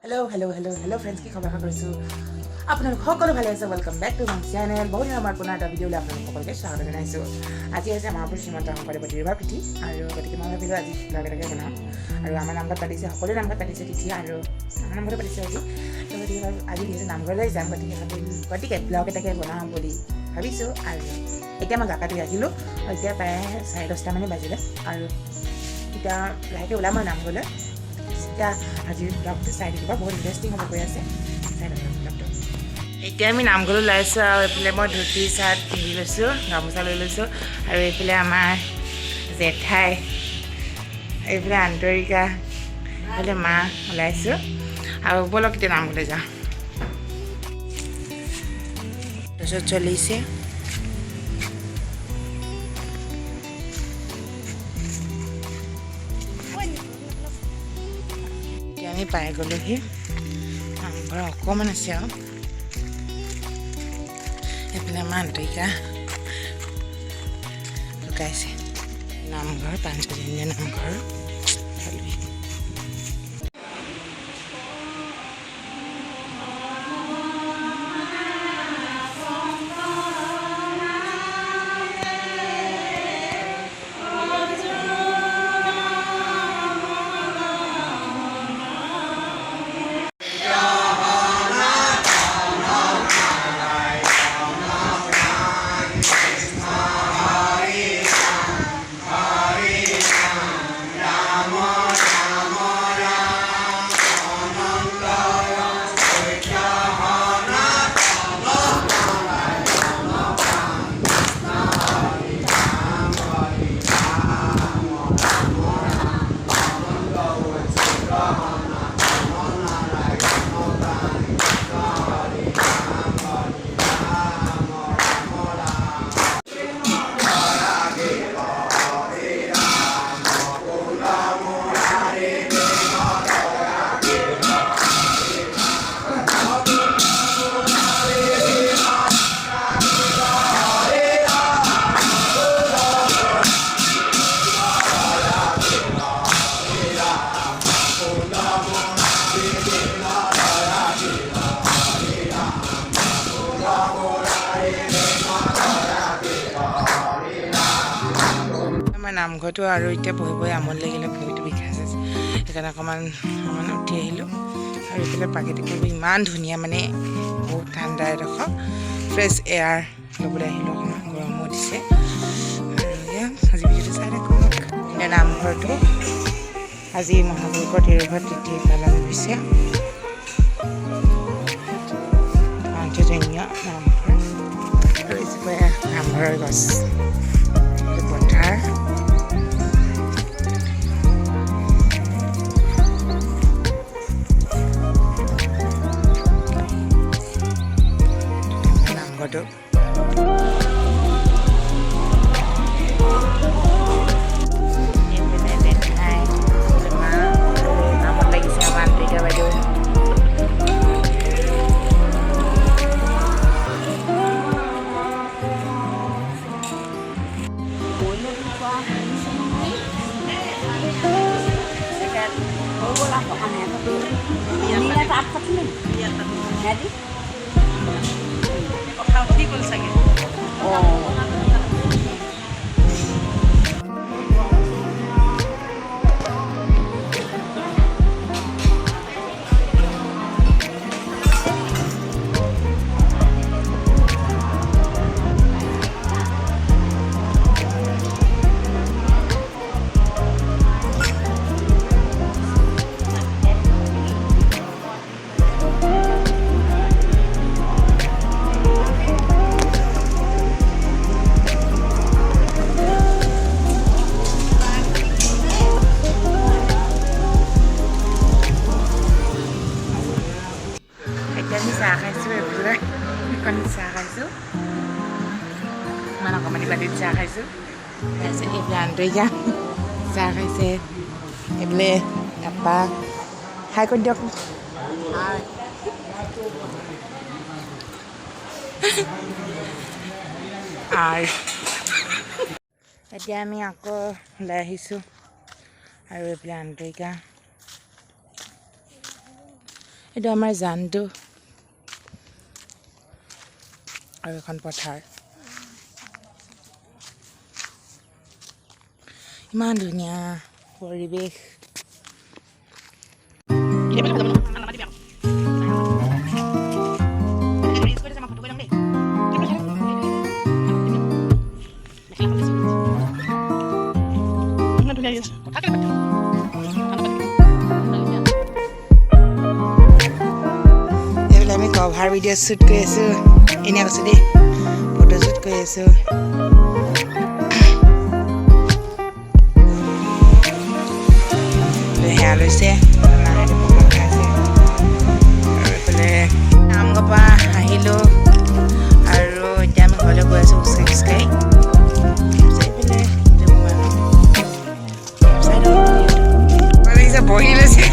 Hello friends, কি খবৰ কৰিছো আপোনালোক সকলো ভালে আছে welcome back to my channel বহুত দিনৰ আমাৰ পুনৰ এটা ভিডিঅ'লৈ আপোনালোক সকলোকে স্বাগত জনাইছো আজি আছে আমাৰ শ্ৰীমন্ত শংকৰদেৱৰ তিৰুভাৱ তিথি আৰু গতিকে মই ভাবিলো আজি লগে বনাম আৰু আমাৰ নামঘৰত পাতিছে সকলো নামঘৰত পাতিছে তিথি আৰু আমাৰ নামঘৰত পাতিছে আজি তো গতিকে আজি নিজে নামঘৰলৈ যাম গতিকে ব্লগ এটাকে বনাম বুলি ভাবিছো আৰু এতিয়া মই জাকাতি আহিলোঁ এতিয়া প্ৰায় 10:30 মানে বাজিলে আৰু এতিয়া লাহেকৈ ওলাম মই নামঘৰলৈ আজি ব্লগটো চাই থাকিব বহুত ইণ্টাৰেষ্টিং হ'ব গৈ আছে ব্লগটো এতিয়া আমি নামঘৰলৈ ওলাইছোঁ আৰু এইফালে মই ধুতি চাৰ্ট পিন্ধি লৈছোঁ গামোচা লৈ লৈছোঁ আৰু এইফালে আমাৰ জেঠাই এইফালে আন্তৰিকা এইফালে মা ওলাইছোঁ আৰু ব'লক এতিয়া নামঘৰলৈ যাওঁ তাৰপিছত চলিছে আমি পাই গ'লোহি নামঘৰ অকণমান আছে আৰু এইফালে আমাৰ আন্তৰিকা লুকাইছে নামঘৰ পাঞ্চজনীয়া নামঘৰ নামঘৰটো আৰু এতিয়া বহি আমনি লাগিলে ভৰিটো বিষাইছে সেইকাৰণে অকণমান উঠি আহিলোঁ আৰু এইফালে প্ৰাকৃতিক ইমান ধুনীয়া মানে বহুত ঠাণ্ডা এডোখৰ ফ্ৰেছ এয়াৰ ল'বলৈ আহিলোঁ অকণমান গৰমো দিছে আৰু এয়া আজি ভিডিঅ'টো চাই থাকক নামঘৰটো আজি মহাপুৰুষৰ তিৰুভাৱ তিথি পালন হৈছে পাঞ্চজনীয়া নামঘৰ আৰু নামঘৰৰ গছ পথাৰ নামঘৰটো নামত লাগিছে আমাৰ আন্তৰিকা বাইদেউ চাহ খাইছোঁ এইফালে চাহ খাইছোঁ ইমান অকণমানি বাতিত চাহ খাইছোঁ তাৰপিছত এইফালে আন্তৰিকা চাহ খাইছে এইফালে আপা হাই কৰি দিয়ক আৰু এতিয়া আমি আকৌ ওলাই আহিছোঁ আৰু এইফালে আন্তৰিকা এইটো আমাৰ জানটো আৰু এখন পথাৰ ইমান ধুনীয়া পৰিৱেশ এইবিলাক আমি কভাৰ ভিডিঅ' শ্বুট কৰি আছোঁ এনেই কৈছোঁ দেই ফটো শ্বুট কৰি আছোঁ সেয়া লৈছে আৰু এইফালে নামঘৰৰ পৰা আহিলোঁ আৰু এতিয়া আমি ঘৰলৈ গৈ আছোঁ খোজকাঢ়ি বহি লৈছে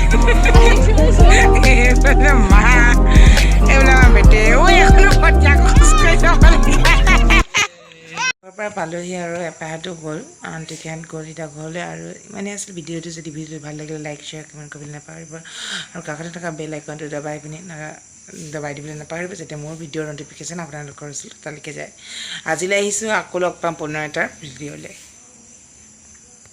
মা এইবিলাক বেটে পৰা পালোহি আৰু এপাহটো গ'ল আনটিখন গ'ল এতিয়া ঘৰলৈ আৰু ইমানেই আছিল ভিডিঅ'টো যদি ভিডিঅ'টো ভাল লাগিলে লাইক শ্বেয়াৰ কমেণ্ট কৰিবলৈ নাপাহৰিব আৰু কাষতে থকা বেল আইকনটো দবাই দিবলৈ নাপাহৰিব যাতে মোৰ ভিডিঅ'ৰ ন'টিফিকেশ্যন আপোনালোকৰ ওচৰলৈকে যায় আজিলৈ আহিছোঁ আকৌ লগ পাম পুনৰ এটা ভিডিঅ'লৈ